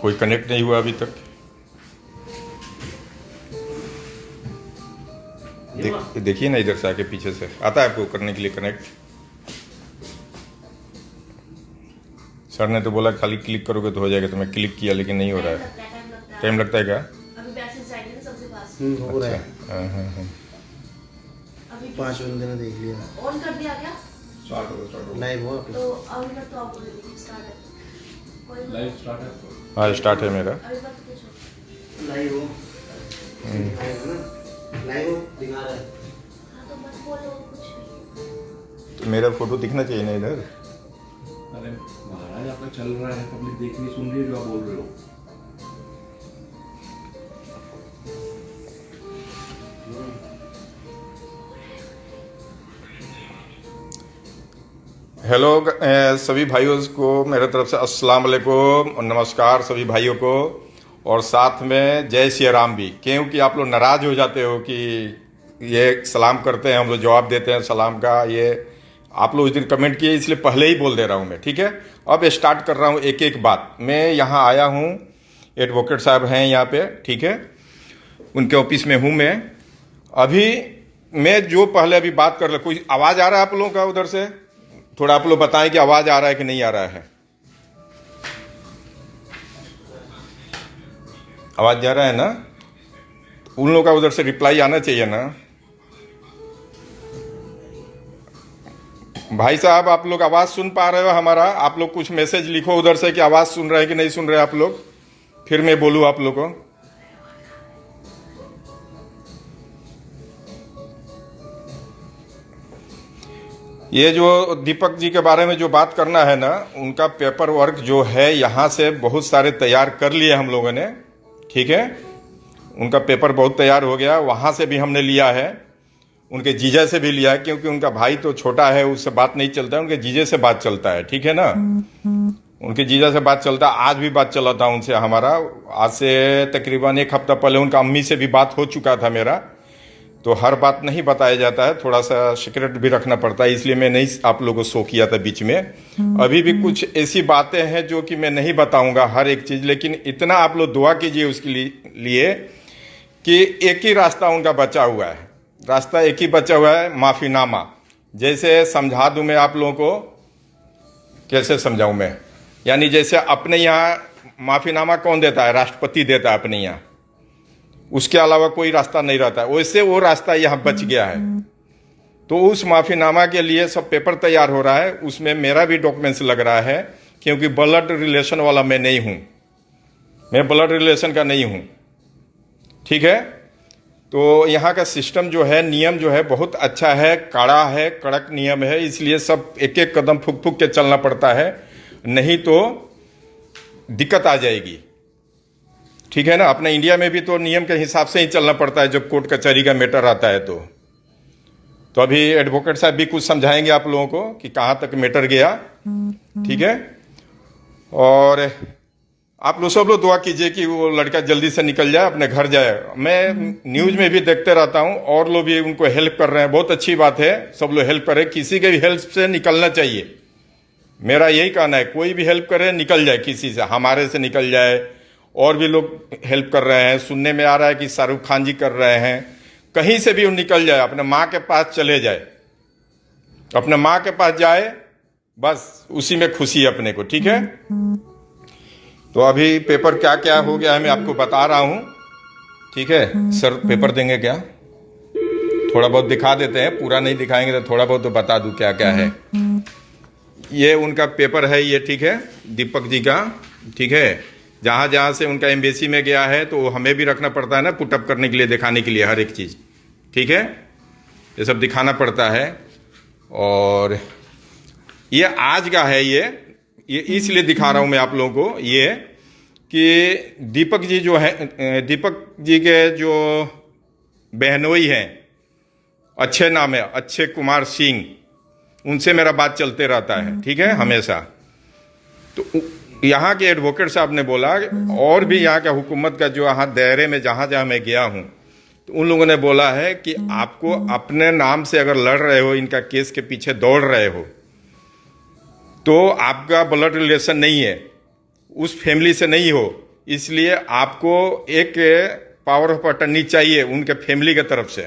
कोई कनेक्ट नहीं हुआ अभी तक। देखिए ना, इधर से आके पीछे से आता है आपको करने के लिए कनेक्ट। सर ने तो बोला खाली क्लिक करोगे तो हो जाएगा, तो मैं क्लिक किया लेकिन नहीं हो रहा है। टाइम लगता है क्या? अभी मैसेज आएंगे ना सबसे पास। हो रहा है। हाँ। अभी 5 बंदे ने देख लिया। ऑन कर दिया क्या? स्टार्ट हो लाइव हो तो अभी तक तो आप स्टार्ट है। कोई लाइव स्टार्ट है। हाँ स्टार्ट है मेरा। अभी तक तो कुछ हो। लाइव हो लाइव हो दिखा रहा है। हाँ तो मत बोलो कुछ भी। तो मेरा फोटो दिखना चाहिए ना इधर। अरे महाराज आपका चल रहा है, पब्लिक देख नहीं सुन रही है जो आप बोल रहे हो। हेलो सभी भाइयों को मेरे तरफ से अस्सलाम वालेकुम और नमस्कार सभी भाइयों को, और साथ में जय श्री राम भी। क्योंकि आप लोग नाराज़ हो जाते हो कि ये सलाम करते हैं, हम लोग जवाब देते हैं सलाम का। ये आप लोग उस दिन कमेंट किए, इसलिए पहले ही बोल दे रहा हूँ मैं, ठीक है। अब स्टार्ट कर रहा हूँ एक एक बात। मैं यहाँ आया हूँ, एडवोकेट साहब हैं यहाँ पे, ठीक है, उनके ऑफिस में हूँ मैं अभी। मैं जो पहले अभी बात कर रहा, कोई आवाज़ आ रहा है आप लोगों का उधर से? थोड़ा आप लोग बताएं कि आवाज आ रहा है कि नहीं आ रहा है। आवाज जा रहा है ना? उन लोगों का उधर से रिप्लाई आना चाहिए ना। भाई साहब आप लोग आवाज सुन पा रहे हो हमारा? आप लोग कुछ मैसेज लिखो उधर से कि आवाज सुन रहे हैं कि नहीं सुन रहे आप लोग, फिर मैं बोलूं आप लोग को। ये जो दीपक जी के बारे में जो बात करना है ना, उनका पेपर वर्क जो है यहाँ से बहुत सारे तैयार कर लिए हम लोगों ने, ठीक है। उनका पेपर बहुत तैयार हो गया, वहाँ से भी हमने लिया है, उनके जीजा से भी लिया है, क्योंकि उनका भाई तो छोटा है, उससे बात नहीं चलता है, उनके जीजे से बात चलता है, ठीक है ना। उनके जीजा से बात चलता है, आज भी बात चला था उनसे हमारा। आज से तकरीबन एक हफ्ता पहले उनका अम्मी से भी बात हो चुका था मेरा। तो हर बात नहीं बताया जाता है, थोड़ा सा सीक्रेट भी रखना पड़ता है, इसलिए मैं नहीं आप लोगों को शो किया था बीच में। अभी भी कुछ ऐसी बातें हैं जो कि मैं नहीं बताऊंगा हर एक चीज, लेकिन इतना आप लोग दुआ कीजिए उसके लिए कि एक ही रास्ता उनका बचा हुआ है। रास्ता एक ही बचा हुआ है, माफीनामा। जैसे समझा दूं मैं आप लोगों को, कैसे समझाऊं मैं? यानी जैसे अपने यहाँ माफीनामा कौन देता है? राष्ट्रपति देता है अपने यहाँ, उसके अलावा कोई रास्ता नहीं रहता है। वैसे वो रास्ता यहाँ बच गया है। तो उस माफीनामा के लिए सब पेपर तैयार हो रहा है, उसमें मेरा भी डॉक्यूमेंट्स लग रहा है, क्योंकि ब्लड रिलेशन वाला मैं नहीं हूं, मैं ब्लड रिलेशन का नहीं हूं, ठीक है। तो यहाँ का सिस्टम जो है, नियम जो है बहुत अच्छा है, कड़ा है, कड़क नियम है, इसलिए सब एक एक कदम फूक फूक के चलना पड़ता है, नहीं तो दिक्कत आ जाएगी, ठीक है ना। अपने इंडिया में भी तो नियम के हिसाब से ही चलना पड़ता है जब कोर्ट कचहरी का मैटर आता है। तो अभी एडवोकेट साहब भी कुछ समझाएंगे आप लोगों को कि कहाँ तक मैटर गया, ठीक है। और आप लोग सब लोग दुआ कीजिए कि वो लड़का जल्दी से निकल जाए, अपने घर जाए। मैं न्यूज में भी देखते रहता हूँ, और लोग भी उनको हेल्प कर रहे हैं, बहुत अच्छी बात है, सब लोग हेल्प करें। किसी के भी हेल्प से निकलना चाहिए, मेरा यही कहना है। कोई भी हेल्प करे, निकल जाए, किसी से, हमारे से निकल जाए। और भी लोग हेल्प कर रहे हैं, सुनने में आ रहा है कि शाहरुख खान जी कर रहे हैं, कहीं से भी वो निकल जाए, अपने माँ के पास चले जाए, अपने माँ के पास जाए, बस उसी में खुशी है अपने को, ठीक है। तो अभी पेपर क्या क्या हो गया है मैं आपको बता रहा हूं, ठीक है। सर पेपर देंगे क्या? थोड़ा बहुत दिखा देते हैं, पूरा नहीं दिखाएंगे तो थोड़ा बहुत तो बता दूं क्या क्या है। ये उनका पेपर है ये, ठीक है, दीपक जी का, ठीक है। जहां जहां से उनका एम्बेसी में गया है तो हमें भी रखना पड़ता है ना, पुटअप करने के लिए, दिखाने के लिए हर एक चीज, ठीक है। ये सब दिखाना पड़ता है। और ये आज का है, ये इसलिए दिखा रहा हूं मैं आप लोगों को, ये कि दीपक जी जो है, दीपक जी के जो बहनोई हैं, अच्छे नाम है अक्षय कुमार सिंह, उनसे मेरा बात चलते रहता है, ठीक है, हमेशा। तो यहाँ के एडवोकेट साहब ने बोला, और भी यहाँ का हुकूमत का जो यहाँ दायरे में जहाँ जहाँ मैं गया हूँ, तो उन लोगों ने बोला है कि आपको अपने नाम से अगर लड़ रहे हो, इनका केस के पीछे दौड़ रहे हो, तो आपका ब्लड रिलेशन नहीं है, उस फैमिली से नहीं हो, इसलिए आपको एक पावर ऑफ अटर्नी चाहिए उनके फैमिली की तरफ से।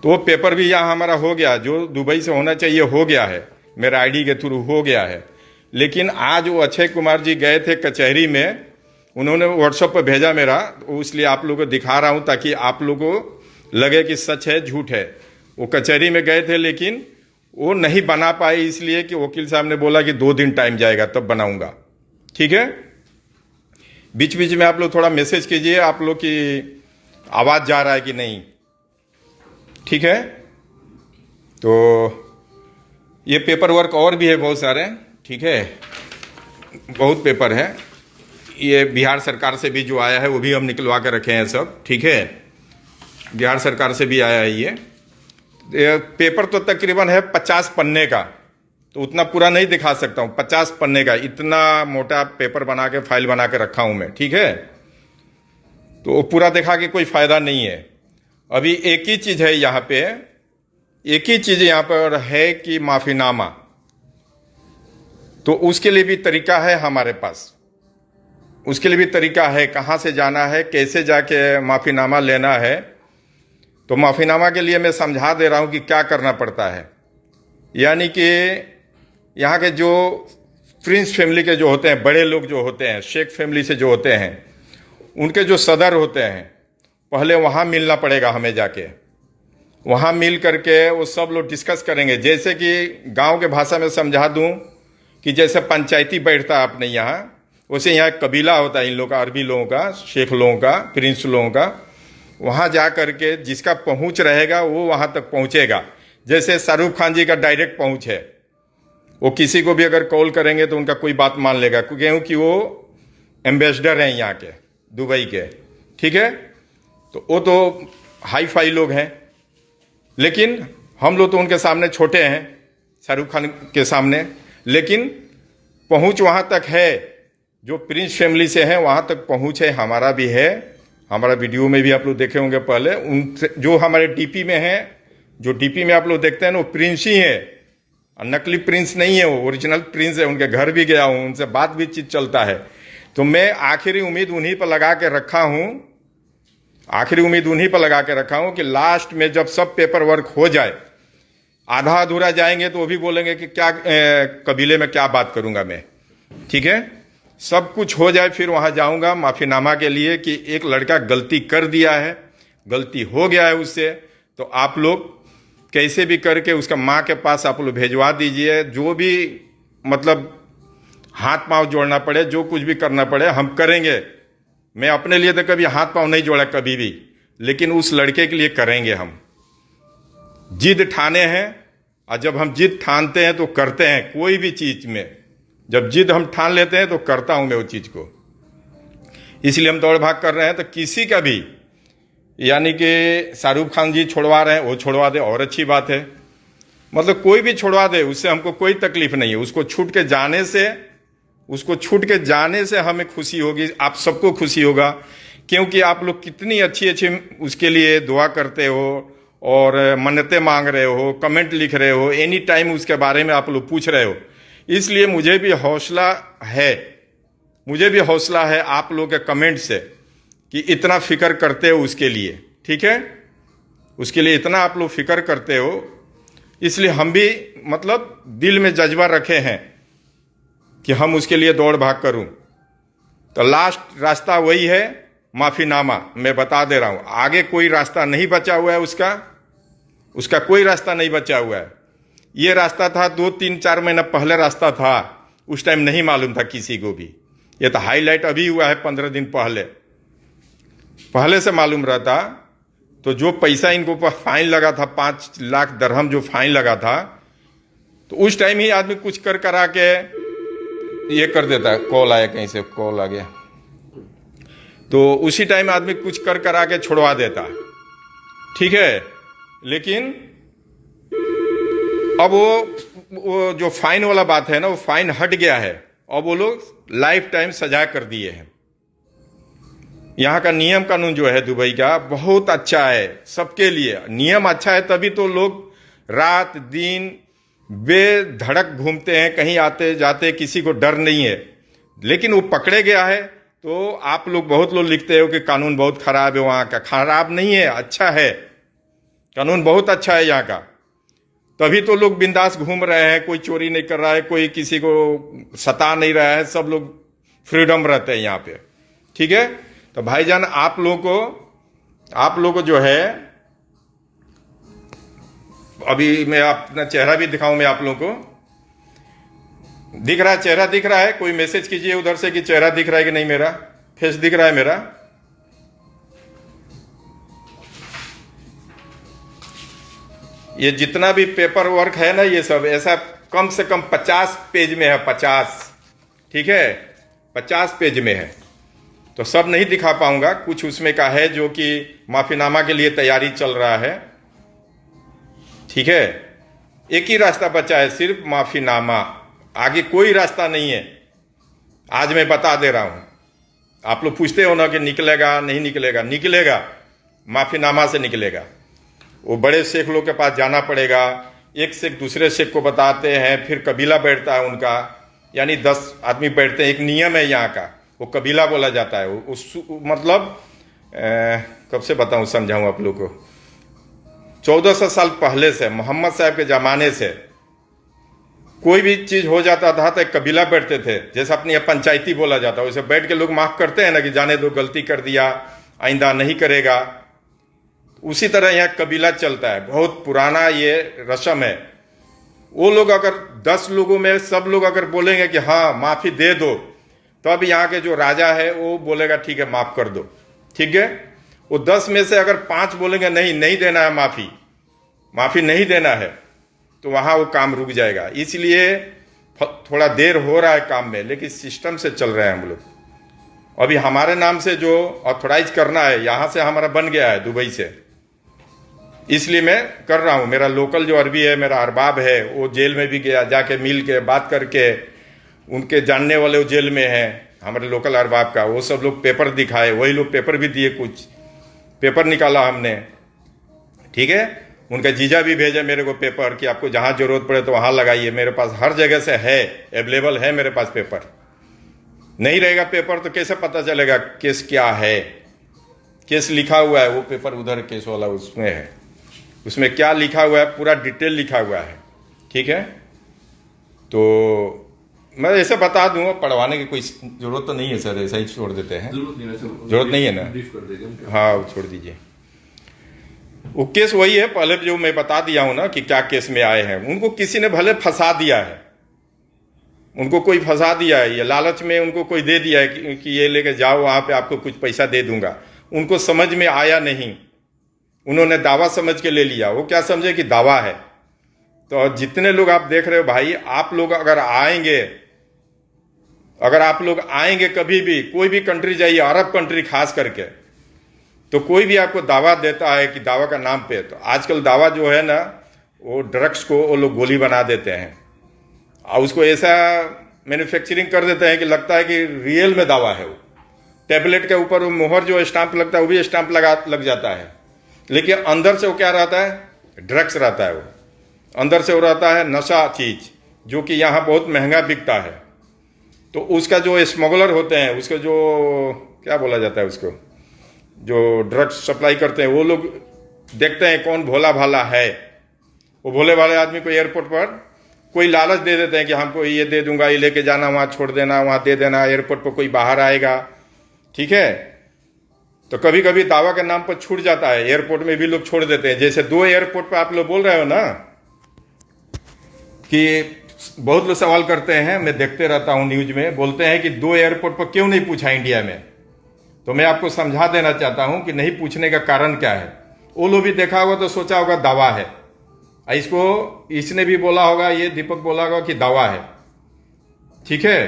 तो वो पेपर भी यहाँ हमारा हो गया, जो दुबई से होना चाहिए हो गया है, मेरा आईडी के थ्रू हो गया है। लेकिन आज वो अक्षय कुमार जी गए थे कचहरी में, उन्होंने व्हाट्सएप पर भेजा मेरा, तो इसलिए आप लोगों को दिखा रहा हूं ताकि आप लोगों को लगे कि सच है झूठ है। वो कचहरी में गए थे लेकिन वो नहीं बना पाए, इसलिए कि वकील साहब ने बोला कि 2 दिन टाइम जाएगा तब बनाऊंगा। ठीक है, बीच बीच में आप लोग थोड़ा मैसेज कीजिए आप लोग की आवाज जा रहा है कि नहीं। ठीक है, तो ये पेपर वर्क और भी है बहुत सारे। ठीक है, बहुत पेपर है, ये बिहार सरकार से भी जो आया है वो भी हम निकलवा के रखे हैं सब। ठीक है, बिहार सरकार से भी आया है ये पेपर। तो तकरीबन है 50 पन्ने का, तो उतना पूरा नहीं दिखा सकता हूं। 50 पन्ने का इतना मोटा पेपर बना के फाइल बना के रखा हूं मैं। ठीक है, तो वो पूरा दिखा के कोई फायदा नहीं है। अभी एक ही चीज है यहाँ पे, एक ही चीज यहाँ पर है कि माफीनामा, तो उसके लिए भी तरीका है हमारे पास, उसके लिए भी तरीका है, कहाँ से जाना है, कैसे जाके माफीनामा लेना है। तो माफीनामा के लिए मैं समझा दे रहा हूं कि क्या करना पड़ता है। यानी कि यहाँ के जो प्रिंस फैमिली के जो होते हैं, बड़े लोग जो होते हैं, शेख फैमिली से जो होते हैं, उनके जो सदर होते हैं, पहले वहाँ मिलना पड़ेगा हमें जाके। वहाँ मिल करके वो सब लोग डिस्कस करेंगे। जैसे कि गांव के भाषा में समझा दूं कि जैसे पंचायती बैठता है अपने यहाँ, वैसे यहाँ एक कबीला होता है इन लोगों का, अरबी लोगों का, शेख लोगों का, प्रिंस लोगों का। वहाँ जा करके जिसका पहुँच रहेगा वो वहाँ तक पहुँचेगा। जैसे शाहरुख खान जी का डायरेक्ट पहुँच है, वो किसी को भी अगर कॉल करेंगे तो उनका कोई बात मान लेगा, क्योंकि वो एम्बेसडर हैं यहाँ के, दुबई के। ठीक है, तो वो तो हाई फाई लोग हैं, लेकिन हम लोग तो उनके सामने छोटे हैं, शाहरुख खान के सामने। लेकिन पहुंच वहां तक है, जो प्रिंस फैमिली से हैं वहां तक पहुंच है, हमारा भी है। हमारा वीडियो में भी आप लोग देखे होंगे पहले, उनसे जो हमारे डीपी में है, जो डीपी में आप लोग देखते हैं ना, वो प्रिंस ही है, नकली प्रिंस नहीं है, वो ओरिजिनल प्रिंस है। उनके घर भी गया हूं, उनसे बात भी चीज चलता है। तो मैं आखिरी उम्मीद उन्हीं पर लगा के रखा हूं, आखिरी उम्मीद उन्हीं पर लगा के रखा हूं कि लास्ट में जब सब पेपर वर्क हो जाए, आधा अधूरा जाएंगे तो वो भी बोलेंगे कि क्या कबीले में क्या बात करूंगा मैं। ठीक है, सब कुछ हो जाए फिर वहां जाऊंगा माफीनामा के लिए कि एक लड़का गलती कर दिया है, गलती हो गया है उससे, तो आप लोग कैसे भी करके उसका माँ के पास आप लोग भेजवा दीजिए। जो भी मतलब हाथ पांव जोड़ना पड़े, जो कुछ भी करना पड़े हम करेंगे। मैं अपने लिए तो कभी हाथ पांव नहीं जोड़ा कभी भी, लेकिन उस लड़के के लिए करेंगे। हम जिद ठाने हैं, और जब हम जिद ठानते हैं तो करते हैं। कोई भी चीज में जब जिद हम ठान लेते हैं तो करता हूं मैं वो चीज को, इसलिए हम दौड़ भाग कर रहे हैं। तो किसी का भी, यानी कि शाहरुख खान जी छोड़वा रहे हैं, वो छोड़वा दे और अच्छी बात है। मतलब कोई भी छोड़वा दे, उससे हमको कोई तकलीफ नहीं है। उसको छूट के जाने से, उसको छूट के जाने से हमें खुशी होगी, आप सबको खुशी होगा, क्योंकि आप लोग कितनी अच्छी अच्छी उसके लिए दुआ करते हो और मन्नतें मांग रहे हो, कमेंट लिख रहे हो, एनी टाइम उसके बारे में आप लोग पूछ रहे हो। इसलिए मुझे भी हौसला है, मुझे भी हौसला है आप लोग के कमेंट से कि इतना फिक्र करते हो उसके लिए। ठीक है, उसके लिए इतना आप लोग फिक्र करते हो, इसलिए हम भी मतलब दिल में जज्बा रखे हैं कि हम उसके लिए दौड़ भाग करूं। तो लास्ट रास्ता वही है, माफीनामा। मैं बता दे रहा हूं, आगे कोई रास्ता नहीं बचा हुआ है उसका कोई रास्ता नहीं बचा हुआ है। ये रास्ता था 2-3-4 महीना पहले रास्ता था, उस टाइम नहीं मालूम था किसी को भी। ये तो हाईलाइट अभी हुआ है 15 दिन पहले से मालूम रहता तो जो पैसा इनको ऊपर फाइन लगा था, 5 लाख दरहम जो फाइन लगा था, तो उस टाइम ही आदमी कुछ कर करा के ये कर देता। कॉल आया, कहीं से कॉल आ गया, तो उसी टाइम आदमी कुछ कर करा के छुड़वा देता। ठीक है, लेकिन अब वो जो फाइन वाला बात है ना, वो फाइन हट गया है। अब वो लोग लाइफ टाइम सजा कर दिए हैं। यहाँ का नियम कानून जो है दुबई का बहुत अच्छा है सबके लिए। नियम अच्छा है तभी तो लोग रात दिन बेधड़क घूमते हैं, कहीं आते जाते, किसी को डर नहीं है। लेकिन वो पकड़े गया है तो आप लोग बहुत लोग लिखते हो कि कानून बहुत खराब है। वहाँ का खराब नहीं है, अच्छा है, कानून बहुत अच्छा है यहाँ का। तभी तो लोग बिंदास घूम रहे हैं, कोई चोरी नहीं कर रहा है, कोई किसी को सता नहीं रहा है, सब लोग फ्रीडम रहते हैं यहाँ पे। ठीक है, तो भाईजान आप लोगों को जो है, अभी मैं अपना चेहरा भी दिखाऊं मैं आप लोगों को। दिख रहा है, चेहरा दिख रहा है? कोई मैसेज कीजिए उधर से कि चेहरा दिख रहा है कि नहीं, मेरा फेस दिख रहा है मेरा। ये जितना भी पेपर वर्क है ना, ये सब ऐसा कम से कम 50 पेज में है, 50। ठीक है, 50 पेज में है, तो सब नहीं दिखा पाऊंगा। कुछ उसमें का है जो कि माफीनामा के लिए तैयारी चल रहा है। ठीक है, एक ही रास्ता बचा है, सिर्फ माफीनामा, आगे कोई रास्ता नहीं है। आज मैं बता दे रहा हूं। आप लोग पूछते हो ना कि निकलेगा नहीं निकलेगा, निकलेगा, माफीनामा से निकलेगा। वो बड़े शेख लोग के पास जाना पड़ेगा, एक शेख दूसरे शेख को बताते हैं, फिर कबीला बैठता है उनका, यानी 10 आदमी बैठते हैं। एक नियम है यहाँ का, वो कबीला बोला जाता है। उस मतलब कब से बताऊं, समझाऊं आप लोग को। 1400 साल पहले से, मोहम्मद साहब के जमाने से कोई भी चीज हो जाता था तो एक कबीला बैठते थे, जैसे अपनी पंचायती बोला जाता है, वैसे बैठ के लोग माफ करते हैं ना कि जाने दो, गलती कर दिया, आइंदा नहीं करेगा। उसी तरह यहाँ कबीला चलता है, बहुत पुराना ये रस्म है। वो लोग अगर 10 लोगों में सब लोग अगर बोलेंगे कि हाँ माफी दे दो, तो अब यहाँ के जो राजा है वो बोलेगा ठीक है माफ कर दो। ठीक है, वो 10 में से अगर 5 बोलेंगे नहीं, नहीं देना है माफी नहीं देना है, तो वहां वो काम रुक जाएगा। इसलिए थोड़ा देर हो रहा है काम में, लेकिन सिस्टम से चल रहे हैं हम लोग। अभी हमारे नाम से जो ऑथोराइज करना है, यहां से हमारा बन गया है दुबई से, इसलिए मैं कर रहा हूं। मेरा लोकल जो अरबी है, मेरा अरबाब है, वो जेल में भी गया, जाके मिल के बात करके, उनके जानने वाले वो जेल में हैं, हमारे लोकल अरबाब का, वो सब लोग पेपर दिखाए, वही लोग पेपर भी दिए, कुछ पेपर निकाला हमने। ठीक है, उनका जीजा भी भेजा मेरे को पेपर कि आपको जहां जरूरत पड़े तो वहां लगाइए। मेरे पास हर जगह से है, अवेलेबल है मेरे पास पेपर। नहीं रहेगा पेपर तो कैसे पता चलेगा केस क्या है? केस लिखा हुआ है, वो पेपर उधर केस वाला उसमें है, उसमें क्या लिखा हुआ है पूरा डिटेल लिखा हुआ है। ठीक है, तो मैं ऐसे बता दूं, पढ़वाने की कोई जरूरत तो नहीं है सर, ऐसा ही छोड़ देते हैं। जरूरत नहीं है ना? ब्रीफ कर देंगे। हाँ, छोड़ दीजिए। वो केस वही है पहले जो मैं बता दिया हूं ना कि क्या केस में आए हैं। उनको किसी ने भले फंसा दिया है, उनको कोई फंसा दिया है, ये लालच में उनको कोई दे दिया है कि ये लेके जाओ वहां पे, आपको कुछ पैसा दे दूंगा। उनको समझ में आया नहीं, उन्होंने दावा समझ के ले लिया। वो क्या समझे कि दावा है। तो जितने लोग आप देख रहे हो भाई, आप लोग अगर आप लोग आएंगे कभी भी, कोई भी कंट्री जाइए, अरब कंट्री खास करके, तो कोई भी आपको दावा देता है कि दावा का नाम पे, तो आजकल दावा जो है ना, वो ड्रग्स को वो लोग गोली बना देते हैं और उसको ऐसा मैन्युफैक्चरिंग कर देते हैं कि लगता है कि रियल में दावा है। वो टैबलेट के ऊपर वो मोहर जो स्टाम्प लगता है, वो भी स्टाम्प लग जाता है, लेकिन अंदर से वो क्या रहता है? ड्रग्स रहता है। वो अंदर से वो रहता है नशा चीज, जो कि यहाँ बहुत महंगा बिकता है। तो उसका जो स्मगलर होते हैं, उसको जो क्या बोला जाता है, उसको जो ड्रग्स सप्लाई करते हैं, वो लोग देखते हैं कौन भोला भाला है। वो भोले भाले आदमी को एयरपोर्ट पर कोई लालच दे देते हैं कि हमको ये दे दूंगा, ये लेके जाना, वहां छोड़ देना, वहां दे देना। एयरपोर्ट पर कोई बाहर आएगा, ठीक है, तो कभी कभी दावा के नाम पर छूट जाता है, एयरपोर्ट में भी लोग छोड़ देते हैं। जैसे 2 एयरपोर्ट पर आप लोग बोल रहे हो ना कि बहुत लोग सवाल करते हैं, मैं देखते रहता हूं न्यूज में, बोलते हैं कि 2 एयरपोर्ट पर क्यों नहीं पूछा इंडिया में। तो मैं आपको समझा देना चाहता हूं कि नहीं पूछने का कारण क्या है। वो लोग भी देखा होगा तो सोचा होगा दावा है, इसको इसने भी बोला होगा, ये दीपक बोला होगा कि दावा है, ठीक है,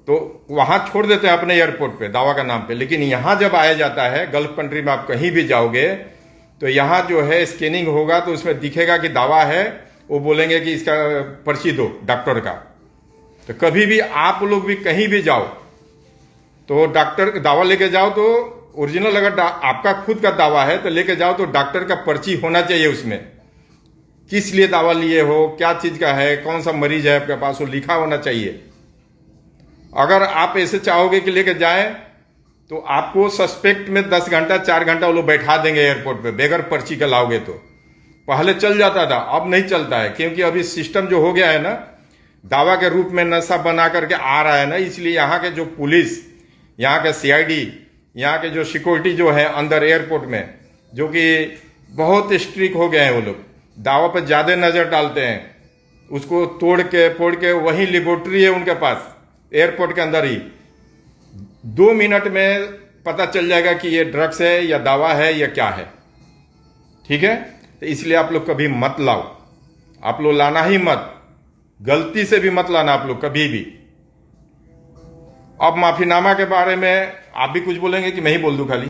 तो वहां छोड़ देते हैं अपने एयरपोर्ट पे दावा का नाम पे। लेकिन यहां जब आया जाता है, गल्फ कंट्री में आप कहीं भी जाओगे तो यहां जो है स्कैनिंग होगा तो उसमें दिखेगा कि दावा है, वो बोलेंगे कि इसका पर्ची दो डॉक्टर का। तो कभी भी आप लोग भी कहीं भी जाओ, तो डॉक्टर दावा लेके जाओ तो ओरिजिनल, अगर आपका खुद का दावा है तो लेके जाओ तो डॉक्टर का पर्ची होना चाहिए उसमें, किस लिए दावा लिए हो, क्या चीज का है, कौन सा मरीज है आपके पास, वो लिखा होना चाहिए। अगर आप ऐसे चाहोगे कि लेके जाएं तो आपको सस्पेक्ट में 10 घंटा 4 घंटा वो लोग बैठा देंगे एयरपोर्ट पे, बगैर पर्ची का लाओगे तो। पहले चल जाता था, अब नहीं चलता है, क्योंकि अभी सिस्टम जो हो गया है ना, दावा के रूप में नशा बना करके आ रहा है ना, इसलिए यहाँ के जो पुलिस, यहाँ के सीआईडी, यहाँ के जो सिक्योरिटी जो है अंदर एयरपोर्ट में, जो कि बहुत स्ट्रिक्ट हो गए हैं, वो लोग दावा पर ज्यादा नजर डालते हैं। उसको तोड़ के फोड़ के, वही लेबोरेटरी है उनके पास एयरपोर्ट के अंदर ही, 2 मिनट में पता चल जाएगा कि ये ड्रग्स है या दवा है या क्या है। ठीक है, तो इसलिए आप लोग कभी मत लाओ, आप लोग लाना ही मत, गलती से भी मत लाना आप लोग कभी भी। अब माफीनामा के बारे में आप भी कुछ बोलेंगे कि मैं ही बोल दूं खाली?